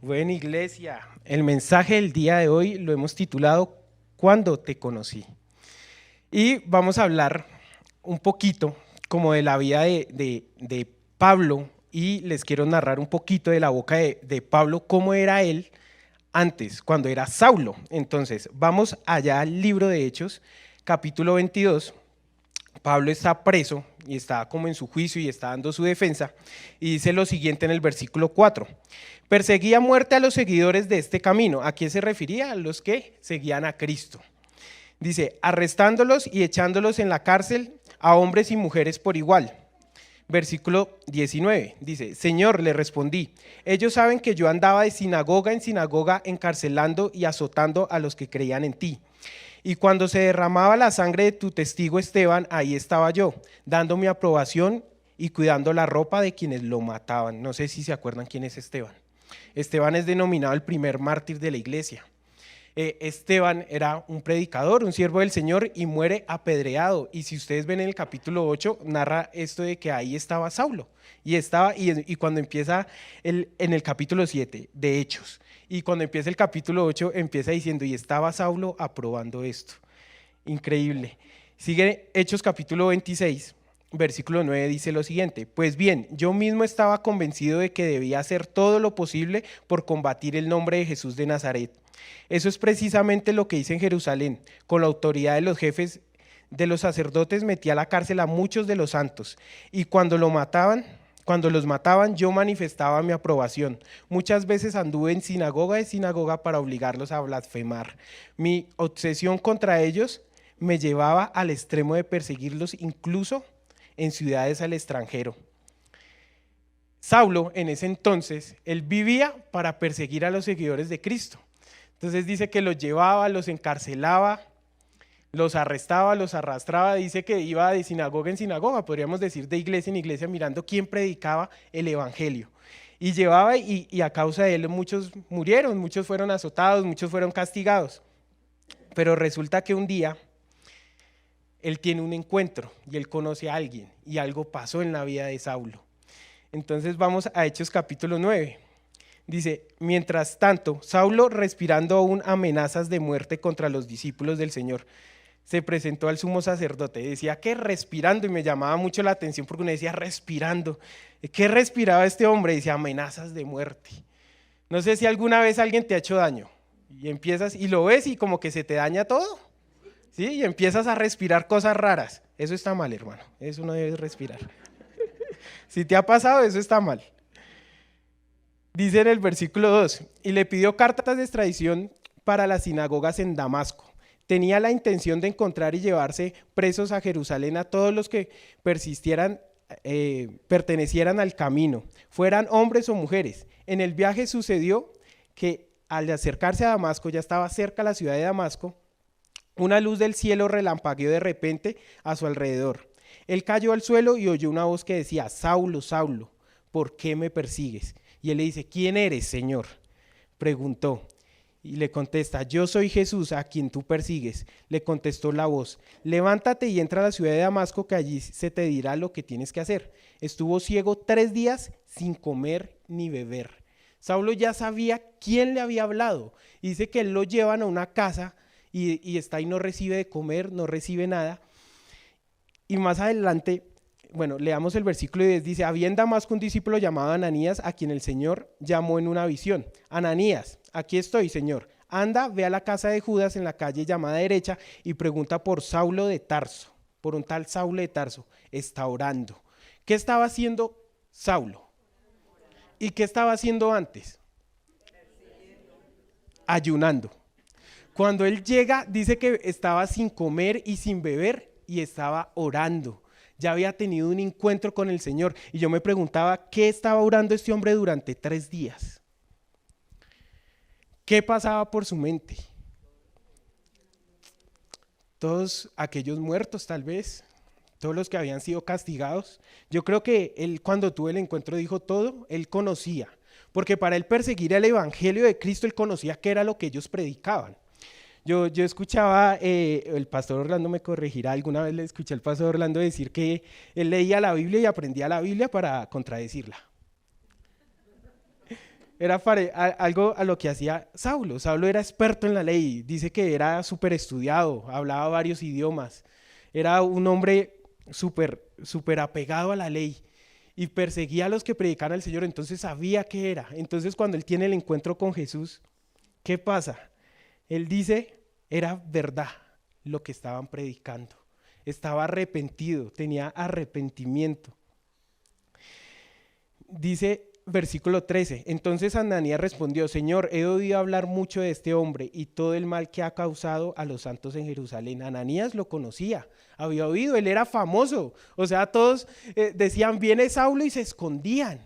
Bueno, iglesia, el mensaje del día de hoy lo hemos titulado ¿Cuándo te conocí? Y vamos a hablar un poquito como de la vida de Pablo y les quiero narrar un poquito de la boca de Pablo, cómo era él antes, cuando era Saulo. Entonces, vamos allá al libro de Hechos, capítulo 22. Pablo está preso y está como en su juicio y está dando su defensa y dice lo siguiente en el versículo 4: perseguía a muerte a los seguidores de este camino. ¿A quién se refería? A los que seguían a Cristo. Dice, arrestándolos y echándolos en la cárcel a hombres y mujeres por igual. Versículo 19, dice, Señor, le respondí, ellos saben que yo andaba de sinagoga en sinagoga encarcelando y azotando a los que creían en ti. Y cuando se derramaba la sangre de tu testigo Esteban, ahí estaba yo, dando mi aprobación y cuidando la ropa de quienes lo mataban. No sé si se acuerdan quién es Esteban. Esteban es denominado el primer mártir de la iglesia. Esteban era un predicador, un siervo del Señor y muere apedreado. Y si ustedes ven en el capítulo 8, narra esto de que ahí estaba Saulo. Y cuando empieza en el capítulo 7 de Hechos, y cuando empieza el capítulo 8, empieza diciendo, y estaba Saulo aprobando esto. Increíble. Sigue Hechos capítulo 26. Versículo 9 dice lo siguiente, pues bien, yo mismo estaba convencido de que debía hacer todo lo posible por combatir el nombre de Jesús de Nazaret. Eso es precisamente lo que hice en Jerusalén. Con la autoridad de los jefes de los sacerdotes metí a la cárcel a muchos de los santos y cuando los mataban, yo manifestaba mi aprobación. Muchas veces anduve en sinagoga para obligarlos a blasfemar. Mi obsesión contra ellos me llevaba al extremo de perseguirlos incluso en ciudades al extranjero. Saulo, en ese entonces, él vivía para perseguir a los seguidores de Cristo. Entonces dice que los llevaba, los encarcelaba, los arrestaba, los arrastraba, dice que iba de sinagoga en sinagoga, podríamos decir de iglesia en iglesia, mirando quién predicaba el evangelio. Y llevaba y a causa de él muchos murieron, muchos fueron azotados, muchos fueron castigados. Pero resulta que un día él tiene un encuentro y él conoce a alguien y algo pasó en la vida de Saulo. Entonces vamos a Hechos capítulo 9. Dice, mientras tanto, Saulo, respirando aún amenazas de muerte contra los discípulos del Señor, se presentó al sumo sacerdote. Decía que respirando, y me llamaba mucho la atención porque uno decía respirando. ¿Qué respiraba este hombre? Decía amenazas de muerte. No sé si alguna vez alguien te ha hecho daño y empiezas y lo ves y como que se te daña todo, ¿sí? Y empiezas a respirar cosas raras. Eso está mal, hermano. Eso no debes respirar. Si te ha pasado, eso está mal. Dice en el versículo 2, y le pidió cartas de extradición para las sinagogas en Damasco. Tenía la intención de encontrar y llevarse presos a Jerusalén a todos los que pertenecieran al camino, fueran hombres o mujeres. En el viaje sucedió que al acercarse a Damasco, ya estaba cerca la ciudad de Damasco, una luz del cielo relampagueó de repente a su alrededor. Él cayó al suelo y oyó una voz que decía, Saulo, Saulo, ¿por qué me persigues? Y él le dice, ¿quién eres, Señor? Preguntó y le contesta, yo soy Jesús a quien tú persigues. Le contestó la voz, levántate y entra a la ciudad de Damasco que allí se te dirá lo que tienes que hacer. Estuvo ciego 3 días sin comer ni beber. Saulo ya sabía quién le había hablado. Y dice que él lo llevan a una casa y está ahí, no recibe de comer, no recibe nada. Y más adelante, bueno, leamos el versículo 10, dice, había en Damasco un discípulo llamado Ananías, a quien el Señor llamó en una visión. Ananías, aquí estoy, Señor. Anda, ve a la casa de Judas en la calle llamada derecha y pregunta por Saulo de Tarso, por un tal Saulo de Tarso. Está orando. ¿Qué estaba haciendo Saulo? ¿Y qué estaba haciendo antes? Ayunando. Cuando él llega, dice que estaba sin comer y sin beber y estaba orando. Ya había tenido un encuentro con el Señor. Y yo me preguntaba, ¿qué estaba orando este hombre durante 3 días? ¿Qué pasaba por su mente? Todos aquellos muertos tal vez, todos los que habían sido castigados. Yo creo que él cuando tuvo el encuentro dijo todo, él conocía. Porque para él perseguir el evangelio de Cristo, él conocía qué era lo que ellos predicaban. Yo escuchaba, el pastor Orlando me corregirá, alguna vez le escuché al pastor Orlando decir que él leía la Biblia y aprendía la Biblia para contradecirla. Era algo a lo que hacía Saulo. Saulo era experto en la ley, dice que era súper estudiado, hablaba varios idiomas, era un hombre súper apegado a la ley y perseguía a los que predicaban al Señor, entonces sabía qué era. Entonces cuando él tiene el encuentro con Jesús, ¿qué pasa? Él dice, era verdad lo que estaban predicando, estaba arrepentido, tenía arrepentimiento. Dice versículo 13, entonces Ananías respondió, Señor, he oído hablar mucho de este hombre y todo el mal que ha causado a los santos en Jerusalén. Ananías lo conocía, había oído, él era famoso, o sea, todos decían, viene Saulo y se escondían,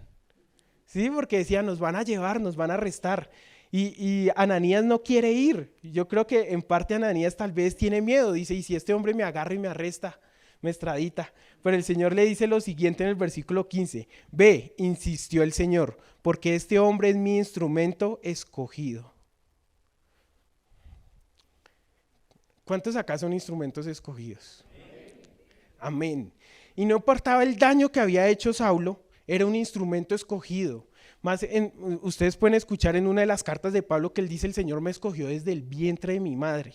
¿sí? Porque decían, nos van a llevar, nos van a arrestar. Y Ananías no quiere ir. Yo creo que en parte Ananías tal vez tiene miedo, dice, ¿y si este hombre me agarra y me arresta? Me extradita. Pero el Señor le dice lo siguiente en el versículo 15, ve, insistió el Señor, porque este hombre es mi instrumento escogido. ¿Cuántos acá son instrumentos escogidos? Amén. Y no importaba el daño que había hecho Saulo, era un instrumento escogido. Ustedes pueden escuchar en una de las cartas de Pablo que él dice, el Señor me escogió desde el vientre de mi madre.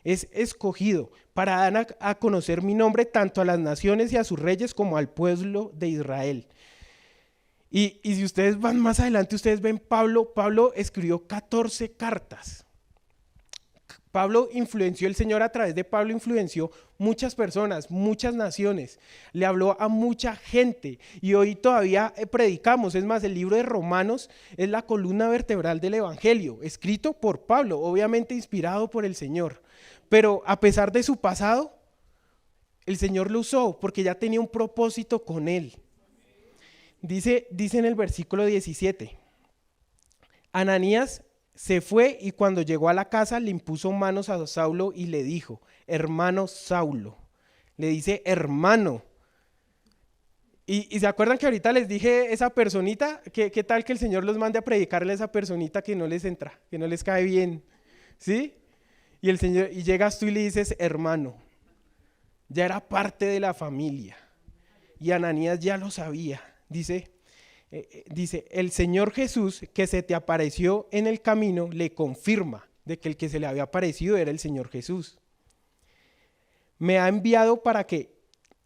Es escogido para dar a conocer mi nombre tanto a las naciones y a sus reyes como al pueblo de Israel. Y si ustedes van más adelante, ustedes ven Pablo escribió 14 cartas. Pablo influenció, el Señor a través de Pablo influenció muchas personas, muchas naciones, le habló a mucha gente y hoy todavía predicamos. Es más, el libro de Romanos es la columna vertebral del Evangelio, escrito por Pablo, obviamente inspirado por el Señor. Pero a pesar de su pasado, el Señor lo usó porque ya tenía un propósito con él. Dice en el versículo 17, Ananías se fue y cuando llegó a la casa le impuso manos a Saulo y le dijo, hermano Saulo. Le dice hermano. Y se acuerdan que ahorita les dije esa personita, ¿qué tal que el Señor los mande a predicarle a esa personita que no les entra, que no les cae bien? ¿Sí? Y el Señor, y llegas tú y le dices hermano. Ya era parte de la familia. Y Ananías ya lo sabía. Dice, el Señor Jesús que se te apareció en el camino le confirma de que el que se le había aparecido era el Señor Jesús. Me ha enviado para que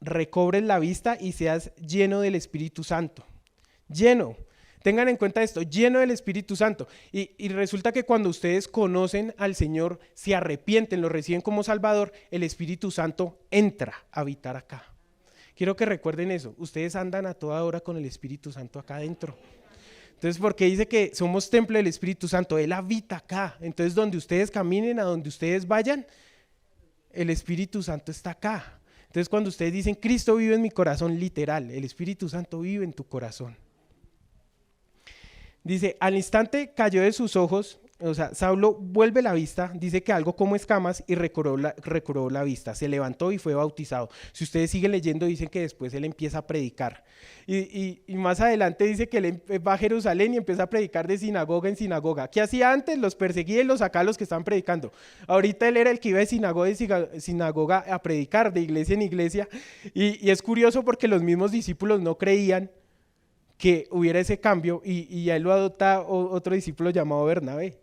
recobres la vista y seas lleno del Espíritu Santo. Lleno. Tengan en cuenta esto, lleno del Espíritu Santo. Y resulta que cuando ustedes conocen al Señor, se arrepienten, lo reciben como Salvador, el Espíritu Santo entra a habitar acá. Quiero que recuerden eso, ustedes andan a toda hora con el Espíritu Santo acá adentro. Entonces, porque dice que somos templo del Espíritu Santo, Él habita acá. Entonces, donde ustedes caminen, a donde ustedes vayan, el Espíritu Santo está acá. Entonces, cuando ustedes dicen, Cristo vive en mi corazón, literal, el Espíritu Santo vive en tu corazón. Dice, al instante cayó de sus ojos, o sea, Saulo vuelve la vista, dice que algo como escamas y recobró la vista, se levantó y fue bautizado. Si ustedes siguen leyendo, dicen que después él empieza a predicar. Y más adelante dice que él va a Jerusalén y empieza a predicar de sinagoga en sinagoga. ¿Qué hacía antes? Los perseguía y los sacaba a los que estaban predicando. Ahorita él era el que iba de sinagoga en sinagoga a predicar, de iglesia en iglesia. Y es curioso porque los mismos discípulos no creían que hubiera ese cambio y a él lo adopta otro discípulo llamado Bernabé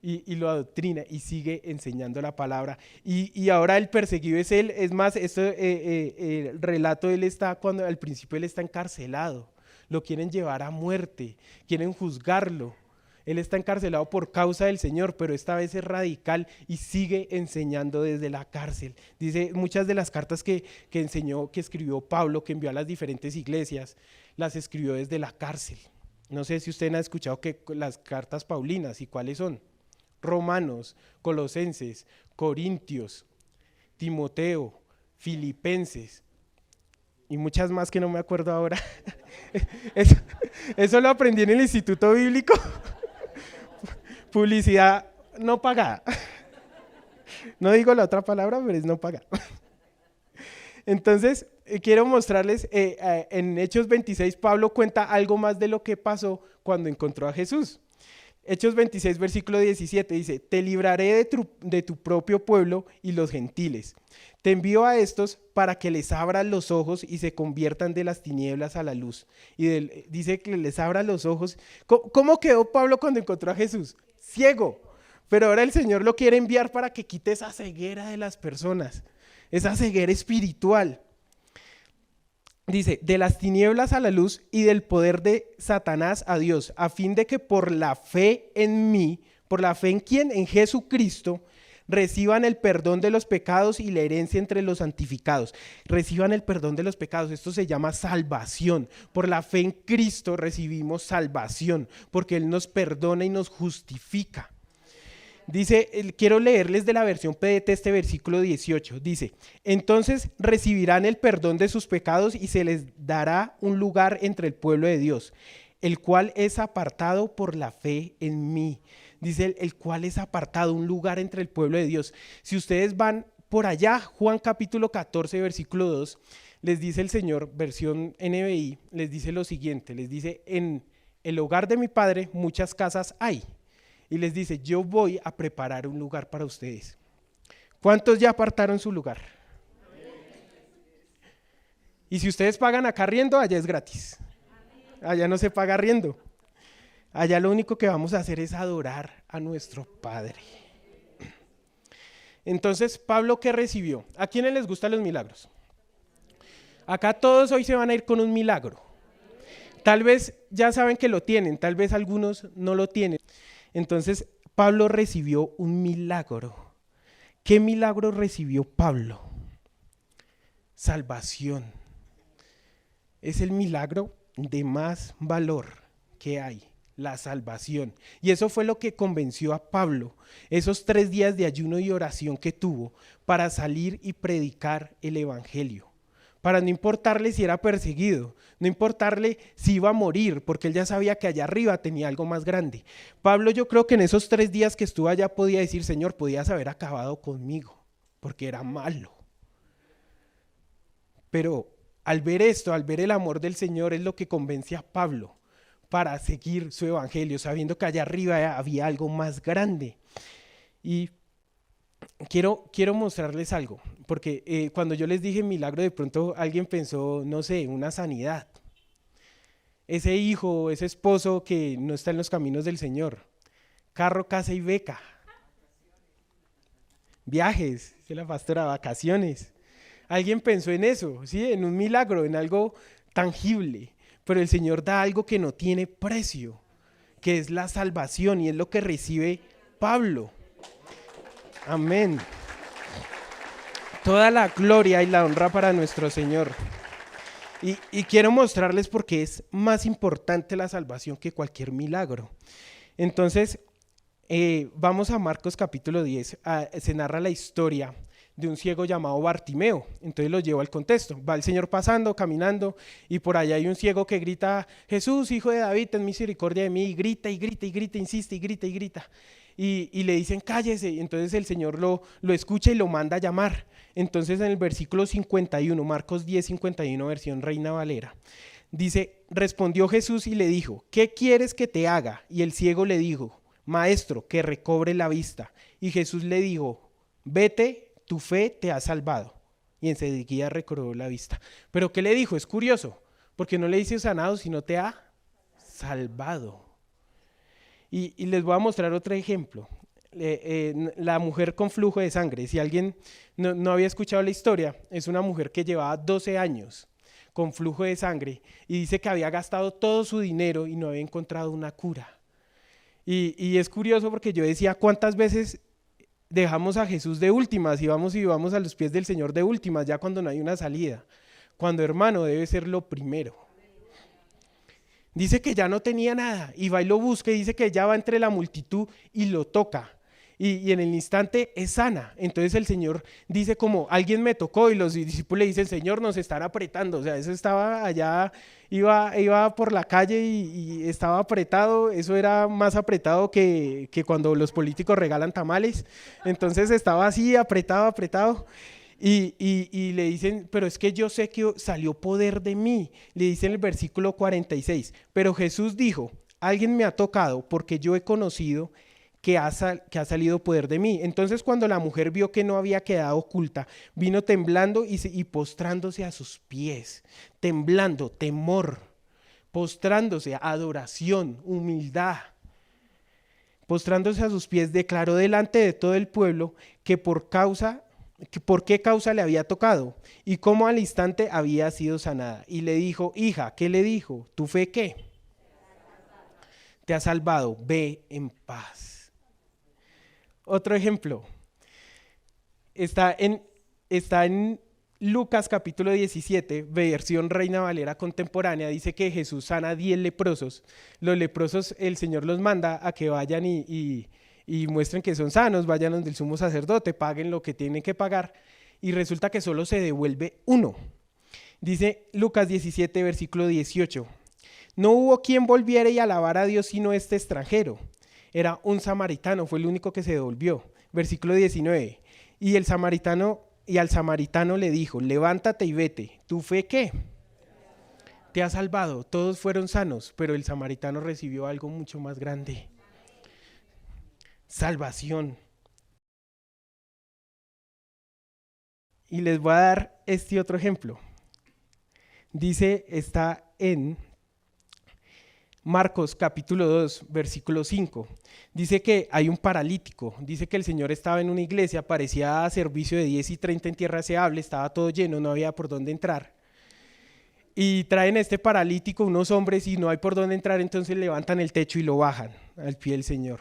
y lo adoctrina y sigue enseñando la palabra y ahora el perseguido es él. Es más, el relato él está cuando al principio él está encarcelado, lo quieren llevar a muerte, quieren juzgarlo. Él está encarcelado por causa del Señor, pero esta vez es radical y sigue enseñando desde la cárcel. Dice muchas de las cartas que escribió Pablo, que envió a las diferentes iglesias, las escribió desde la cárcel. No sé si ustedes han escuchado que las cartas paulinas, ¿y cuáles son? Romanos, Colosenses, Corintios, Timoteo, Filipenses y muchas más que no me acuerdo ahora. Eso lo aprendí en el Instituto Bíblico. Publicidad no pagada. No digo la otra palabra, pero es no pagada. Entonces, quiero mostrarles, en Hechos 26, Pablo cuenta algo más de lo que pasó cuando encontró a Jesús. Hechos 26, versículo 17 dice, te libraré de tu propio pueblo y los gentiles. Te envío a estos para que les abran los ojos y se conviertan de las tinieblas a la luz. Dice que les abran los ojos. ¿Cómo quedó Pablo cuando encontró a Jesús? Ciego. Pero ahora el Señor lo quiere enviar para que quite esa ceguera de las personas, esa ceguera espiritual. Dice, de las tinieblas a la luz y del poder de Satanás a Dios, a fin de que por la fe en mí, por la fe en quién, en Jesucristo, reciban el perdón de los pecados y la herencia entre los santificados. Reciban el perdón de los pecados, esto se llama salvación. Por la fe en Cristo recibimos salvación, porque Él nos perdona y nos justifica. Dice, quiero leerles de la versión PDT este versículo 18. Dice, entonces recibirán el perdón de sus pecados y se les dará un lugar entre el pueblo de Dios, el cual es apartado por la fe en mí. Dice, el cual es apartado, un lugar entre el pueblo de Dios. Si ustedes van por allá, Juan capítulo 14, versículo 2, les dice el Señor, versión NBI, les dice lo siguiente, les dice, en el hogar de mi Padre muchas casas hay. Y les dice, yo voy a preparar un lugar para ustedes. ¿Cuántos ya apartaron su lugar? Y si ustedes pagan acá arriendo, allá es gratis. Allá no se paga arriendo. Allá lo único que vamos a hacer es adorar a nuestro Padre. Entonces, ¿Pablo qué recibió? ¿A quiénes les gustan los milagros? Acá todos hoy se van a ir con un milagro. Tal vez ya saben que lo tienen, tal vez algunos no lo tienen. Entonces, Pablo recibió un milagro. ¿Qué milagro recibió Pablo? Salvación. Es el milagro de más valor que hay, la salvación. Y eso fue lo que convenció a Pablo, esos 3 días de ayuno y oración que tuvo para salir y predicar el evangelio. Para no importarle si era perseguido, no importarle si iba a morir, porque él ya sabía que allá arriba tenía algo más grande. Pablo, yo creo que en esos 3 días que estuvo allá podía decir, Señor, podías haber acabado conmigo, porque era malo. Pero al ver esto, al ver el amor del Señor, es lo que convence a Pablo para seguir su evangelio, sabiendo que allá arriba había algo más grande. Y quiero mostrarles algo, porque cuando yo les dije milagro, de pronto alguien pensó, no sé, una sanidad. Ese hijo, ese esposo que no está en los caminos del Señor. Carro, casa y beca. Viajes, dice la pastora, vacaciones. Alguien pensó en eso, ¿sí? En un milagro, en algo tangible. Pero el Señor da algo que no tiene precio, que es la salvación, y es lo que recibe Pablo. Amén. Toda la gloria y la honra para nuestro Señor. Y quiero mostrarles por qué es más importante la salvación que cualquier milagro. Entonces, vamos a Marcos capítulo 10. Se narra la historia de un ciego llamado Bartimeo. Entonces lo llevo al contexto. Va el Señor pasando, caminando, y por allá hay un ciego que grita, Jesús, hijo de David, ten misericordia de mí, y grita, y grita, y grita, insiste, y grita, y grita. Y le dicen, cállese. Y entonces el Señor lo escucha y lo manda a llamar. Entonces en el versículo 51, Marcos 10, 51, versión Reina Valera, dice, respondió Jesús y le dijo, ¿qué quieres que te haga? Y el ciego le dijo, maestro, que recobre la vista. Y Jesús le dijo, vete, tu fe te ha salvado. Y enseguida recobró la vista. Pero ¿qué le dijo? Es curioso, porque no le dice sanado, sino te ha salvado. Y les voy a mostrar otro ejemplo. La mujer con flujo de sangre. Si alguien no había escuchado la historia, es una mujer que llevaba 12 años con flujo de sangre y dice que había gastado todo su dinero y no había encontrado una cura. Y es curioso porque yo decía, ¿cuántas veces dejamos a Jesús de últimas y vamos a los pies del Señor de últimas ya cuando no hay una salida? Cuando, hermano, debe ser lo primero. Dice que ya no tenía nada y va y lo busca y dice que ya va entre la multitud y lo toca. Y en el instante es sana. Entonces el Señor dice como, alguien me tocó, y los discípulos le dicen, Señor, nos están apretando. O sea, eso estaba allá, iba por la calle y estaba apretado. Eso era más apretado que cuando los políticos regalan tamales. Entonces estaba así, apretado. Y le dicen, pero es que yo sé que salió poder de mí. Le dice en el versículo 46, pero Jesús dijo, alguien me ha tocado porque yo he conocido que ha salido poder de mí. Entonces cuando la mujer vio que no había quedado oculta, vino temblando y postrándose a sus pies, temblando, temor, postrándose, adoración, humildad. Postrándose a sus pies, declaró delante de todo el pueblo que por qué causa le había tocado y cómo al instante había sido sanada. Y le dijo, hija, ¿qué le dijo? ¿Tu fe qué? Te ha salvado, ve en paz. Otro ejemplo, está en Lucas capítulo 17, versión Reina Valera contemporánea, dice que Jesús sana a 10 leprosos. Los leprosos el Señor los manda a que vayan y muestren que son sanos, vayan donde el sumo sacerdote, paguen lo que tienen que pagar y resulta que solo se devuelve uno. Dice Lucas 17, versículo 18, no hubo quien volviera y alabara a Dios sino este extranjero. Era un samaritano, fue el único que se devolvió. Versículo 19, y al samaritano le dijo, levántate y vete, ¿tu fe qué? Te ha salvado, todos fueron sanos, pero el samaritano recibió algo mucho más grande. Salvación. Y les voy a dar este otro ejemplo. Dice, está en Marcos capítulo 2, versículo 5. Dice que hay un paralítico, dice que el Señor estaba en una iglesia, parecía servicio de 10 y 30 en tierra deseable, estaba todo lleno, no había por dónde entrar. Y traen a este paralítico unos hombres y no hay por dónde entrar, entonces levantan el techo y lo bajan al pie del Señor.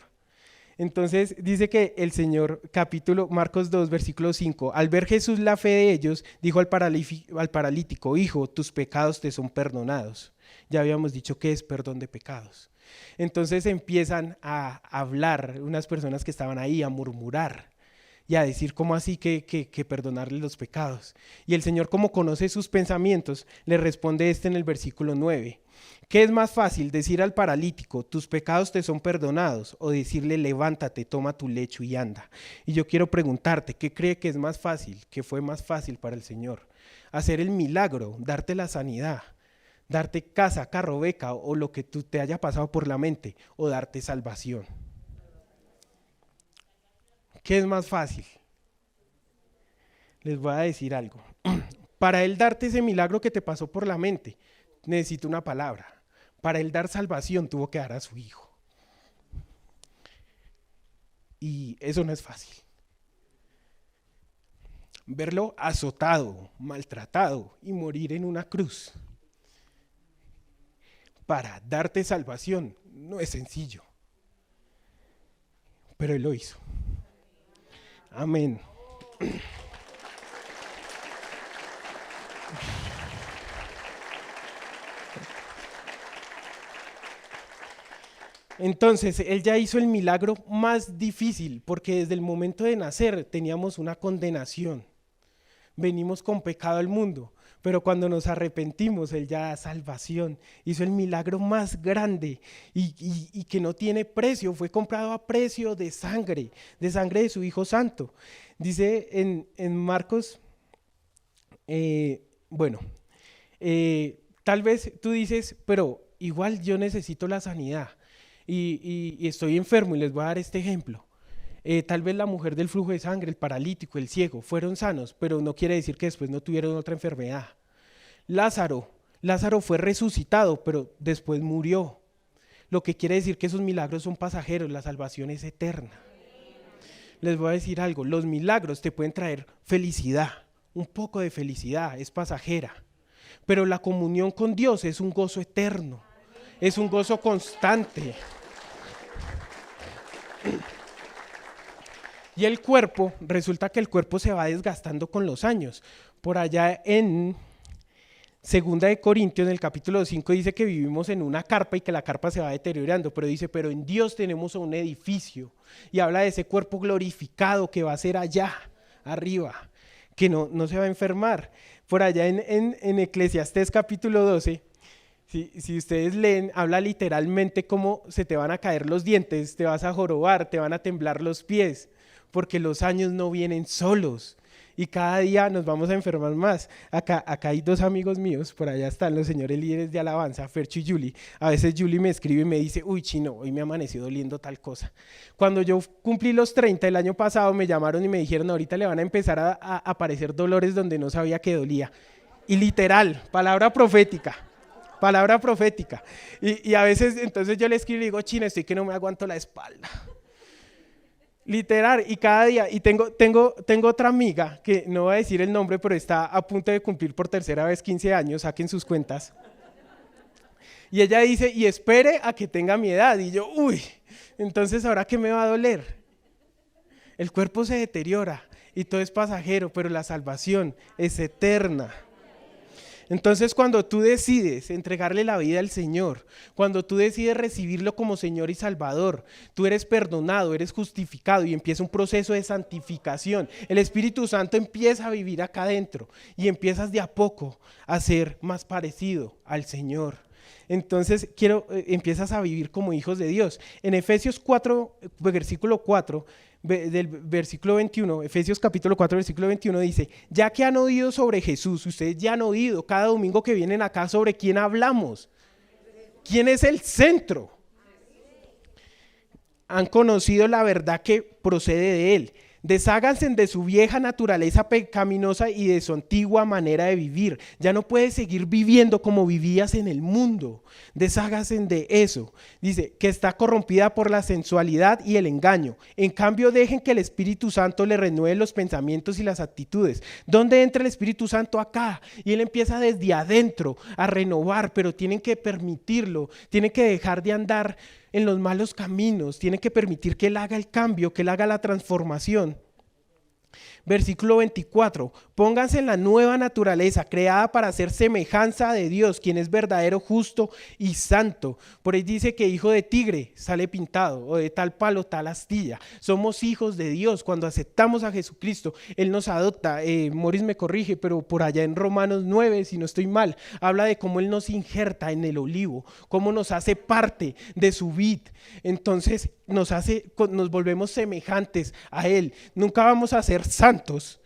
Entonces dice que el Señor, Marcos 2, versículo 5, al ver Jesús la fe de ellos, dijo al paralítico, hijo, tus pecados te son perdonados. Ya habíamos dicho que es perdón de pecados. Entonces empiezan a hablar unas personas que estaban ahí, a murmurar y a decir cómo así que perdonarle los pecados. Y el Señor, como conoce sus pensamientos, le responde en el versículo 9. ¿Qué es más fácil, decir al paralítico, tus pecados te son perdonados, o decirle, levántate, toma tu lecho y anda? Y yo quiero preguntarte, ¿qué cree que es más fácil, que fue más fácil para el Señor? Hacer el milagro, darte la sanidad, darte casa, carro, beca o lo que tú te haya pasado por la mente, o darte salvación. ¿Qué es más fácil? Les voy a decir algo. Para Él darte ese milagro que te pasó por la mente, necesita una palabra. Para Él dar salvación tuvo que dar a su Hijo. Y eso no es fácil. Verlo azotado, maltratado y morir en una cruz para darte salvación no es sencillo. Pero Él lo hizo. Amén. Entonces, Él ya hizo el milagro más difícil, porque desde el momento de nacer teníamos una condenación. Venimos con pecado al mundo, pero cuando nos arrepentimos, Él ya da salvación. Hizo el milagro más grande y que no tiene precio, fue comprado a precio de sangre de su Hijo Santo. Dice en Marcos, tal vez tú dices, pero igual yo necesito la sanidad y estoy enfermo y les voy a dar este ejemplo. Tal vez la mujer del flujo de sangre, el paralítico, el ciego, fueron sanos, pero no quiere decir que después no tuvieron otra enfermedad. Lázaro fue resucitado, pero después murió. Lo que quiere decir que esos milagros son pasajeros, la salvación es eterna. Les voy a decir algo, los milagros te pueden traer felicidad, un poco de felicidad, es pasajera, pero la comunión con Dios es un gozo eterno, es un gozo constante. Y el cuerpo, resulta que el cuerpo se va desgastando con los años. Por allá en 2 Corintios, en el capítulo 5, dice que vivimos en una carpa y que la carpa se va deteriorando, pero dice, pero en Dios tenemos un edificio. Y habla de ese cuerpo glorificado que va a ser allá, arriba, que no se va a enfermar. Por allá en Eclesiastés capítulo 12, si ustedes leen, habla literalmente cómo se te van a caer los dientes, te vas a jorobar, te van a temblar los pies, porque los años no vienen solos. y cada día nos vamos a enfermar más. Acá hay dos amigos míos, por allá están los señores líderes de alabanza, Fercho y Julie. A veces Julie me escribe y me dice, uy, Chino, hoy me amaneció doliendo tal cosa. Cuando yo cumplí los 30 el año pasado, me llamaron y me dijeron, ahorita le van a empezar a aparecer dolores donde no sabía que dolía. Y literal, palabra profética. Palabra profética. Y a veces, entonces yo le escribo y digo, Chino, estoy que no me aguanto la espalda. Literal, y cada día, y tengo otra amiga, que no voy a decir el nombre, pero está a punto de cumplir por tercera vez 15 años, saquen sus cuentas. Y ella dice, y espere a que tenga mi edad. Y yo, uy, entonces ¿ahora qué me va a doler? El cuerpo se deteriora y todo es pasajero, pero la salvación es eterna. Entonces, cuando tú decides entregarle la vida al Señor, cuando tú decides recibirlo como Señor y Salvador, tú eres perdonado, eres justificado y empieza un proceso de santificación. El Espíritu Santo empieza a vivir acá adentro y empiezas de a poco a ser más parecido al Señor. Entonces, empiezas a vivir como hijos de Dios. En Efesios 4, versículo 4, del versículo 21, Efesios capítulo 4, versículo 21 dice, ya que han oído sobre Jesús, ustedes ya han oído cada domingo que vienen acá sobre quién hablamos, quién es el centro. Han conocido la verdad que procede de él. Desháganse de su vieja naturaleza pecaminosa y de su antigua manera de vivir. Ya no puedes seguir viviendo como vivías en el mundo. Desháganse de eso. Dice que está corrompida por la sensualidad y el engaño. En cambio, dejen que el Espíritu Santo le renueve los pensamientos y las actitudes. ¿Dónde entra el Espíritu Santo? Acá. Y él empieza desde adentro a renovar, pero tienen que permitirlo. Tienen que dejar de andar en los malos caminos, tiene que permitir que Él haga el cambio, que Él haga la transformación. Versículo 24, pónganse en la nueva naturaleza, creada para ser semejanza de Dios, quien es verdadero, justo y santo. Por ahí dice que hijo de tigre sale pintado, o de tal palo, tal astilla. Somos hijos de Dios cuando aceptamos a Jesucristo. Él nos adopta. Morris me corrige, pero por allá en Romanos 9, si no estoy mal, habla de cómo Él nos injerta en el olivo, cómo nos hace parte de su vid. Entonces nos volvemos semejantes a Él. Nunca vamos a ser santos,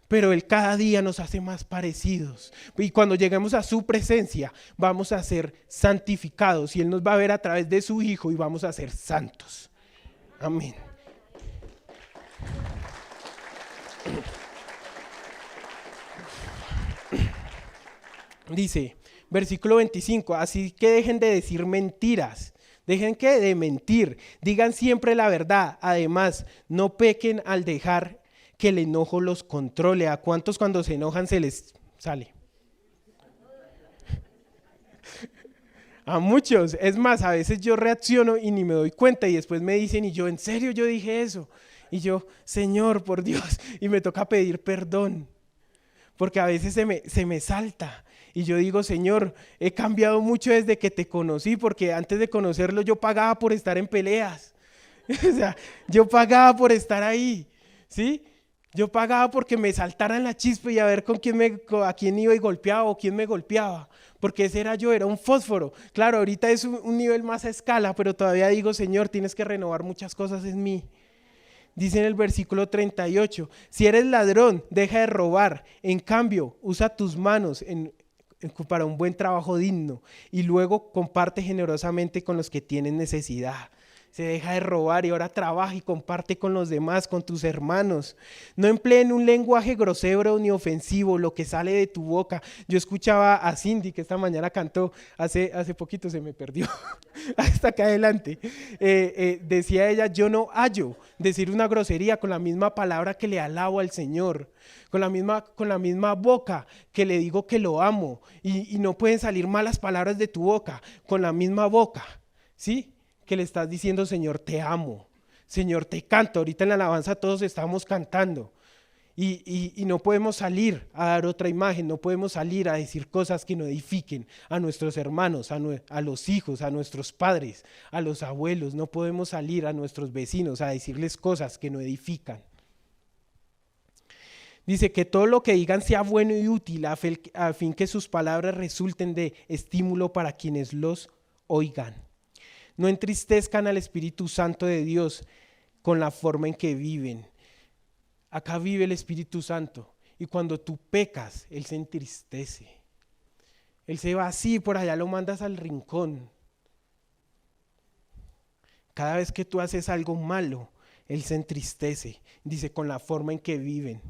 pero Él cada día nos hace más parecidos. Y cuando lleguemos a su presencia, vamos a ser santificados y Él nos va a ver a través de su Hijo y vamos a ser santos. Amén. Dice, versículo 25, así que dejen de decir mentiras. Dejen de mentir, digan siempre la verdad. Además, no pequen al dejar que el enojo los controle. ¿A cuántos cuando se enojan se les sale? A muchos. Es más, a veces yo reacciono y ni me doy cuenta y después me dicen, y yo, ¿en serio yo dije eso? Y yo, Señor, por Dios, y me toca pedir perdón, porque a veces se me salta. Y yo digo, Señor, he cambiado mucho desde que te conocí, porque antes de conocerlo yo pagaba por estar en peleas. O sea, yo pagaba por estar ahí, ¿sí? Yo pagaba porque me saltaran la chispa y a ver a quién iba y golpeaba o quién me golpeaba. Porque ese era yo, era un fósforo. Claro, ahorita es un nivel más a escala, pero todavía digo, Señor, tienes que renovar muchas cosas en mí. Dice en el versículo 38, si eres ladrón, deja de robar. En cambio, usa tus manos para un buen trabajo digno y luego comparte generosamente con los que tienen necesidad. Se deja de robar y ahora trabaja y comparte con los demás, con tus hermanos. No empleen un lenguaje grosero ni ofensivo, lo que sale de tu boca. Yo escuchaba a Cindy, que esta mañana cantó, hace poquito se me perdió, hasta acá adelante. Decía ella, yo no hallo decir una grosería con la misma palabra que le alabo al Señor. Con la misma boca que le digo que lo amo. Y no pueden salir malas palabras de tu boca, con la misma boca, ¿sí? Que le estás diciendo, Señor, te amo, Señor, te canto. Ahorita en la alabanza todos estamos cantando y no podemos salir a dar otra imagen, no podemos salir a decir cosas que no edifiquen a nuestros hermanos, a los hijos, a nuestros padres, a los abuelos. No podemos salir a nuestros vecinos a decirles cosas que no edifican. Dice que todo lo que digan sea bueno y útil a fin que sus palabras resulten de estímulo para quienes los oigan. No entristezcan al Espíritu Santo de Dios con la forma en que viven. Acá vive el Espíritu Santo Y cuando tú pecas, Él se entristece. Él se va así, por allá lo mandas al rincón. Cada vez que tú haces algo malo, Él se entristece. Dice, con la forma en que viven.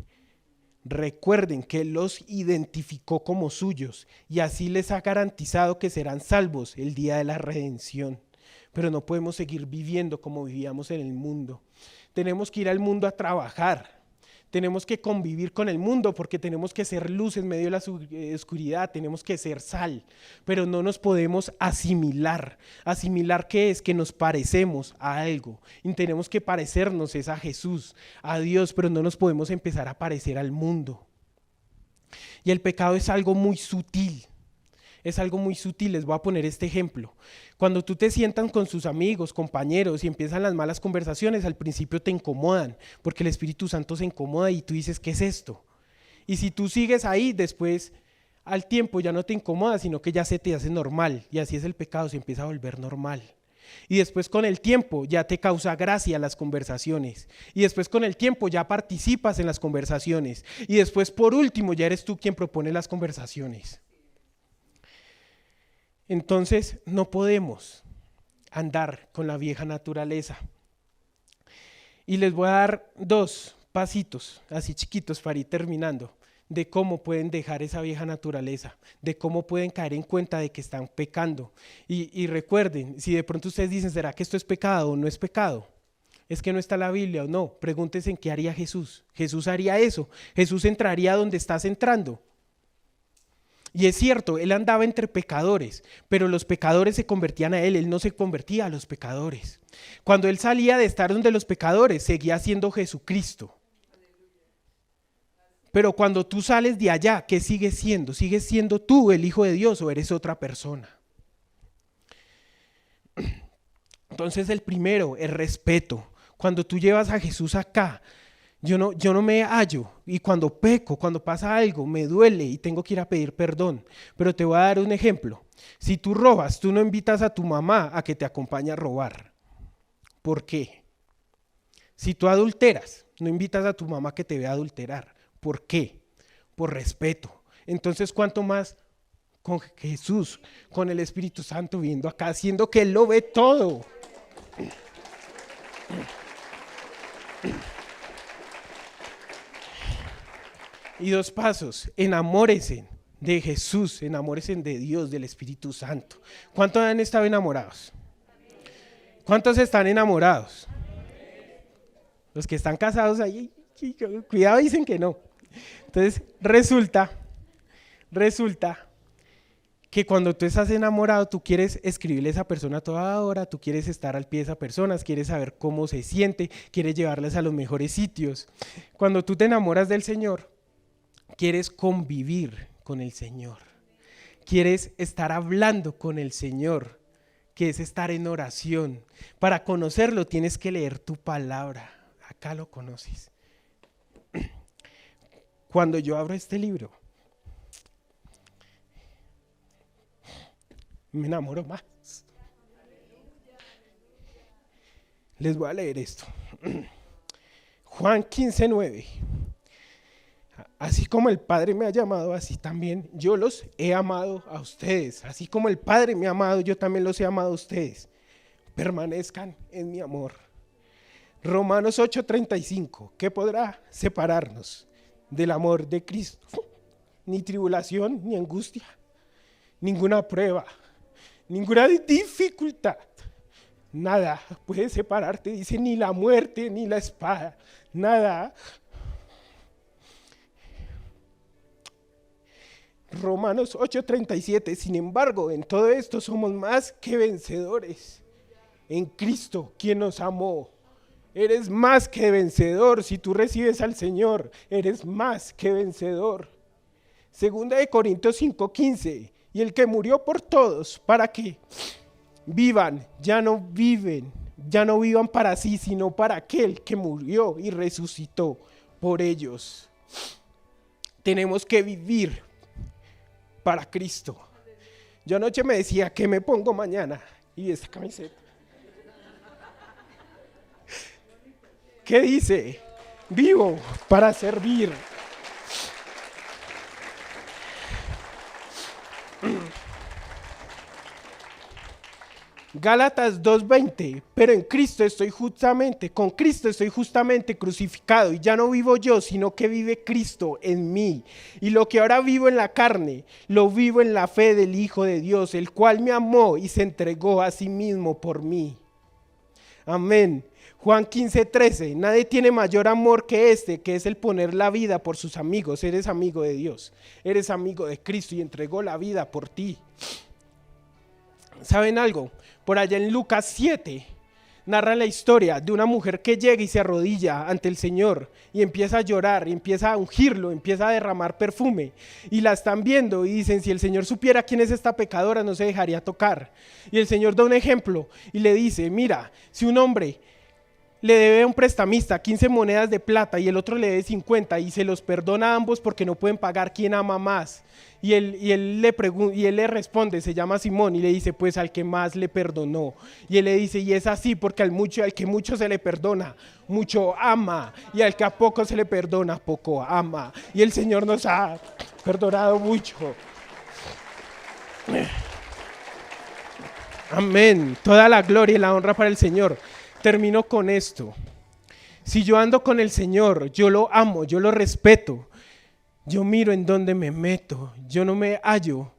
Recuerden que Él los identificó como suyos y así les ha garantizado que serán salvos el día de la redención. Pero no podemos seguir viviendo como vivíamos en el mundo. Tenemos que ir al mundo a trabajar. Tenemos que convivir con el mundo porque tenemos que ser luz en medio de la oscuridad, tenemos que ser sal, pero no nos podemos asimilar. ¿Asimilar qué es? Que nos parecemos a algo y tenemos que parecernos es a Jesús, a Dios, pero no nos podemos empezar a parecer al mundo. Y el pecado es algo muy sutil. Es algo muy sutil, les voy a poner este ejemplo. Cuando tú te sientas con sus amigos, compañeros y empiezan las malas conversaciones, al principio te incomodan, porque el Espíritu Santo se incomoda y tú dices, ¿qué es esto? Y si tú sigues ahí, después al tiempo ya no te incomoda, sino que ya se te hace normal. Y así es el pecado, se empieza a volver normal. Y después con el tiempo ya te causa gracia las conversaciones. Y después con el tiempo ya participas en las conversaciones. Y después por último ya eres tú quien propone las conversaciones. Entonces no podemos andar con la vieja naturaleza. Y les voy a dar 2 pasitos, así chiquitos para ir terminando, de cómo pueden dejar esa vieja naturaleza, de cómo pueden caer en cuenta de que están pecando. Y recuerden, si de pronto ustedes dicen, ¿será que esto es pecado o no es pecado? ¿Es que no está la Biblia o no? Pregúntense en qué haría Jesús. Jesús haría eso. Jesús entraría donde estás entrando. Y es cierto, Él andaba entre pecadores, pero los pecadores se convertían a Él no se convertía a los pecadores. Cuando Él salía de estar donde los pecadores, seguía siendo Jesucristo. Pero cuando tú sales de allá, ¿qué sigues siendo? ¿Sigues siendo tú el Hijo de Dios o eres otra persona? Entonces el primero, el respeto. Cuando tú llevas a Jesús acá, yo no me hallo y cuando peco, cuando pasa algo, me duele y tengo que ir a pedir perdón. Pero te voy a dar un ejemplo. Si tú robas, tú no invitas a tu mamá a que te acompañe a robar. ¿Por qué? Si tú adulteras, no invitas a tu mamá a que te vea adulterar. ¿Por qué? Por respeto. Entonces, ¿cuánto más con Jesús, con el Espíritu Santo viendo acá, haciendo que Él lo ve todo? Y 2 pasos, enamórense de Jesús, enamórense de Dios, del Espíritu Santo. ¿Cuántos han estado enamorados? ¿Cuántos están enamorados? Los que están casados ahí, cuidado, dicen que no. Entonces resulta que cuando tú estás enamorado, tú quieres escribirle a esa persona toda hora, tú quieres estar al pie de esa persona, quieres saber cómo se siente, quieres llevarles a los mejores sitios. Cuando tú te enamoras del Señor, quieres convivir con el Señor, quieres estar hablando con el Señor, que es estar en oración. Para conocerlo tienes que leer tu palabra, acá lo conoces. Cuando yo abro este libro, me enamoro más. Les voy a leer esto. Juan 15:9. Así como el Padre me ha llamado, así también yo los he amado a ustedes. Así como el Padre me ha amado, yo también los he amado a ustedes. Permanezcan en mi amor. Romanos 8:35. ¿Qué podrá separarnos del amor de Cristo? Ni tribulación, ni angustia, ninguna prueba, ninguna dificultad. Nada puede separarte, dice, ni la muerte, ni la espada, nada. Romanos 8:37, sin embargo, en todo esto somos más que vencedores. En Cristo, quien nos amó. Eres más que vencedor. Si tú recibes al Señor, eres más que vencedor. Segunda de Corintios 5:15, y el que murió por todos, para que vivan, ya no vivan para sí, sino para aquel que murió y resucitó por ellos. Tenemos que vivir para Cristo. Yo anoche me decía, ¿qué me pongo mañana? Y esta camiseta. ¿Qué dice? Vivo para servir. Gálatas 2:20, pero en Cristo con Cristo estoy justamente crucificado, y ya no vivo yo, sino que vive Cristo en mí. Y lo que ahora vivo en la carne, lo vivo en la fe del Hijo de Dios, el cual me amó y se entregó a sí mismo por mí. Amén. Juan 15:13, nadie tiene mayor amor que este, que es el poner la vida por sus amigos. Eres amigo de Dios, eres amigo de Cristo y entregó la vida por ti. ¿Saben algo? Por allá en Lucas 7 narra la historia de una mujer que llega y se arrodilla ante el Señor y empieza a llorar, y empieza a ungirlo, empieza a derramar perfume, y la están viendo y dicen: si el Señor supiera quién es esta pecadora, no se dejaría tocar. Y el Señor da un ejemplo y le dice: mira, si un hombre le debe a un prestamista 15 monedas de plata y el otro le debe 50 y se los perdona a ambos porque no pueden pagar, ¿quién ama más? Y él le responde, se llama Simón, y le dice: pues al que más le perdonó. Y él le dice: y es así porque al que mucho se le perdona, mucho ama, y al que a poco se le perdona, poco ama. Y el Señor nos ha perdonado mucho. Amén. Toda la gloria y la honra para el Señor. Termino con esto. Si yo ando con el Señor, yo lo amo, yo lo respeto. Yo miro en dónde me meto. Yo no me hallo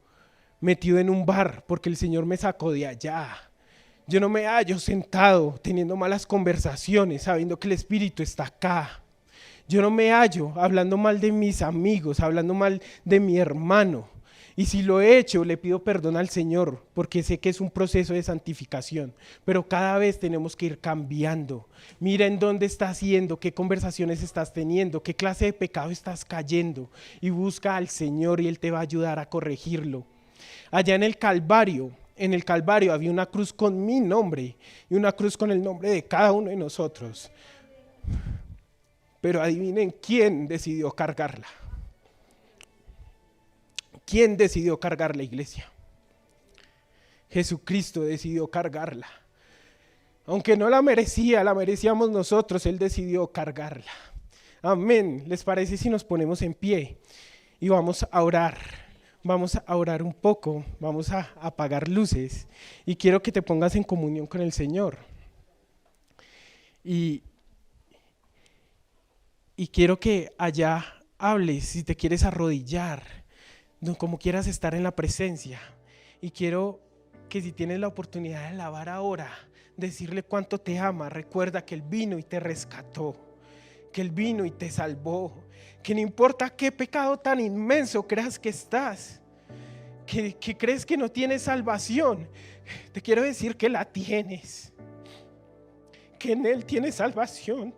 metido en un bar porque el Señor me sacó de allá. Yo no me hallo sentado teniendo malas conversaciones sabiendo que el Espíritu está acá. Yo no me hallo hablando mal de mis amigos, hablando mal de mi hermano. Y si lo he hecho, le pido perdón al Señor, porque sé que es un proceso de santificación, pero cada vez tenemos que ir cambiando. Mira en dónde estás yendo, qué conversaciones estás teniendo, qué clase de pecado estás cayendo, y busca al Señor y Él te va a ayudar a corregirlo. Allá en el Calvario había una cruz con mi nombre y una cruz con el nombre de cada uno de nosotros. Pero adivinen quién decidió cargarla. ¿Quién decidió cargar la iglesia? Jesucristo decidió cargarla. Aunque no la merecía, la merecíamos nosotros, Él decidió cargarla. Amén. ¿Les parece si nos ponemos en pie y vamos a orar? Vamos a orar un poco, vamos a apagar luces y quiero que te pongas en comunión con el Señor. Y quiero que allá hables, si te quieres arrodillar, como quieras estar en la presencia, y quiero que si tienes la oportunidad de alabar ahora, decirle cuánto te ama. Recuerda que Él vino y te rescató, que Él vino y te salvó, que no importa qué pecado tan inmenso creas que estás, que crees que no tienes salvación, te quiero decir que la tienes, que en Él tienes salvación,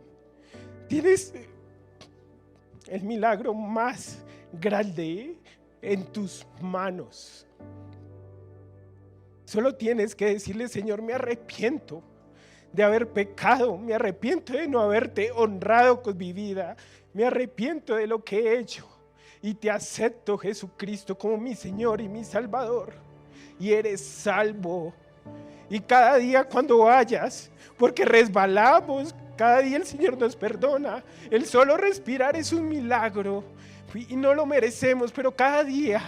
tienes el milagro más grande en tus manos. Solo tienes que decirle: Señor, me arrepiento de haber pecado, me arrepiento de no haberte honrado con mi vida, me arrepiento de lo que he hecho y te acepto, Jesucristo, como mi Señor y mi Salvador, y eres salvo. Y cada día cuando vayas, porque resbalamos, cada día el Señor nos perdona. El solo respirar es un milagro y no lo merecemos, pero cada día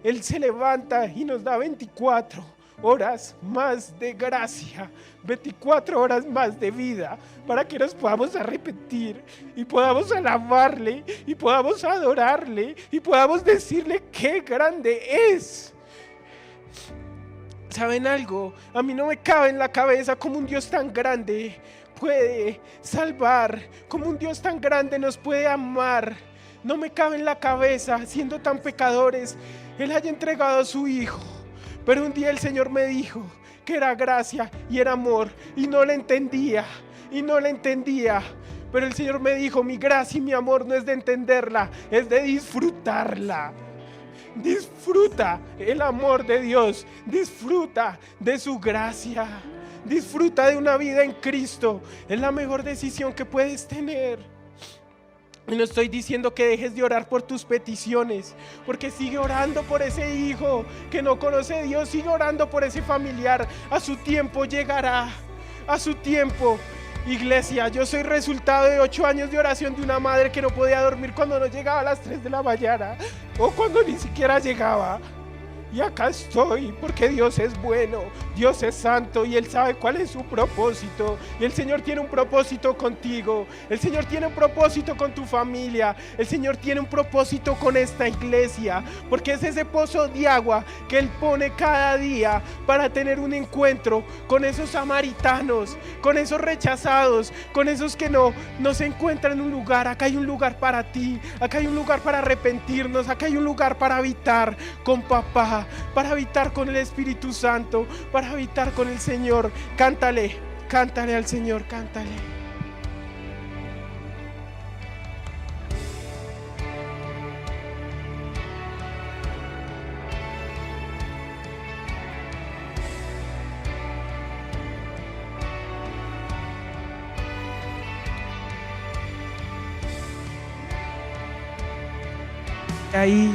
Él se levanta y nos da 24 horas más de gracia, 24 horas más de vida, para que nos podamos arrepentir y podamos alabarle y podamos adorarle y podamos decirle qué grande es. ¿Saben algo? A mí no me cabe en la cabeza cómo un Dios tan grande puede salvar, cómo un Dios tan grande nos puede amar. No me cabe en la cabeza, siendo tan pecadores, Él haya entregado a su Hijo. Pero un día el Señor me dijo que era gracia y era amor, y no la entendía, Pero el Señor me dijo: mi gracia y mi amor no es de entenderla, es de disfrutarla. Disfruta el amor de Dios, disfruta de su gracia, disfruta de una vida en Cristo. Es la mejor decisión que puedes tener. Y no estoy diciendo que dejes de orar por tus peticiones, porque sigue orando por ese hijo que no conoce a Dios, sigue orando por ese familiar. A su tiempo llegará, a su tiempo. Iglesia, yo soy resultado de 8 años de oración de una madre que no podía dormir cuando no llegaba a las 3 de la mañana, o cuando ni siquiera llegaba. y acá estoy, porque Dios es bueno, Dios es santo y Él sabe cuál es su propósito. Y el Señor tiene un propósito contigo, el Señor tiene un propósito con tu familia, el Señor tiene un propósito con esta iglesia, porque es ese pozo de agua que Él pone cada día para tener un encuentro con esos samaritanos, con esos rechazados, con esos que no se encuentran en un lugar. Acá hay un lugar para ti, acá hay un lugar para arrepentirnos, acá hay un lugar para habitar con papá, para habitar con el Espíritu Santo, para habitar con el Señor. Cántale, cántale al Señor, cántale.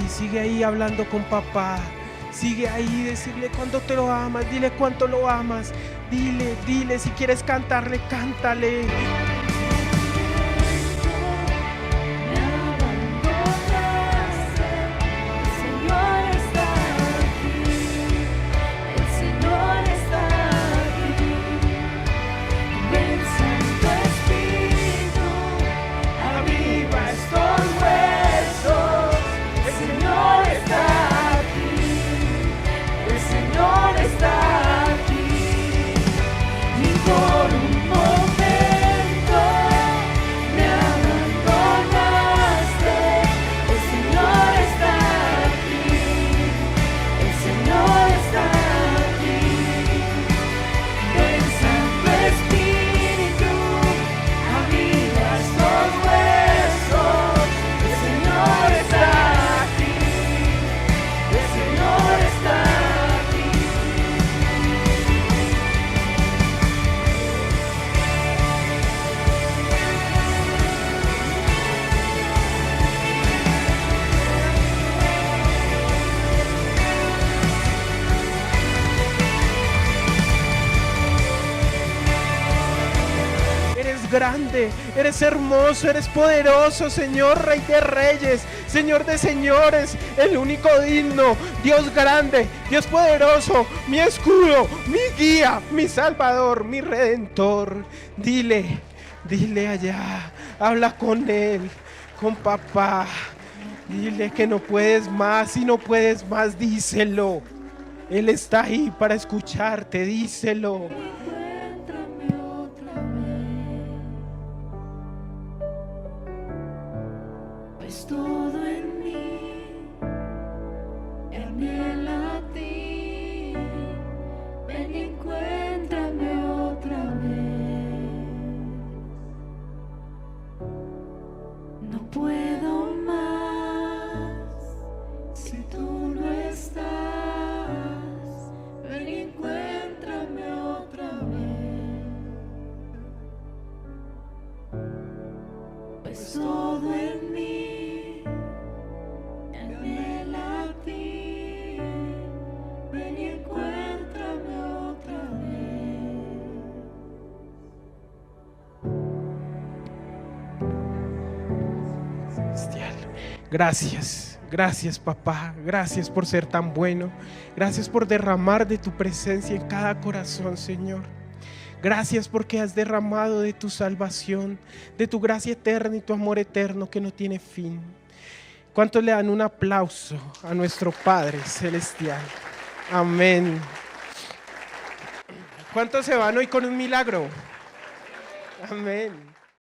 Sigue ahí hablando con papá. Sigue ahí, decirle cuánto te lo amas, dile cuánto lo amas. Dile, si quieres cantarle, cántale. Grande, eres hermoso, eres poderoso, Señor, Rey de Reyes, Señor de Señores, el único digno, Dios grande, Dios poderoso, mi escudo, mi guía, mi Salvador, mi Redentor. Dile allá, habla con Él, con papá. Dile que no puedes más, si no puedes más, díselo. Él está ahí para escucharte, díselo. Todo en mí anhela a ti, ven y encuéntrame otra vez. No puedo más si tú no estás, ven y encuéntrame otra vez. Pues todo en mí Gracias papá, gracias por ser tan bueno, gracias por derramar de tu presencia en cada corazón, Señor. Gracias porque has derramado de tu salvación, de tu gracia eterna y tu amor eterno que no tiene fin. ¿Cuántos le dan un aplauso a nuestro Padre Celestial? Amén. ¿Cuántos se van hoy con un milagro? Amén.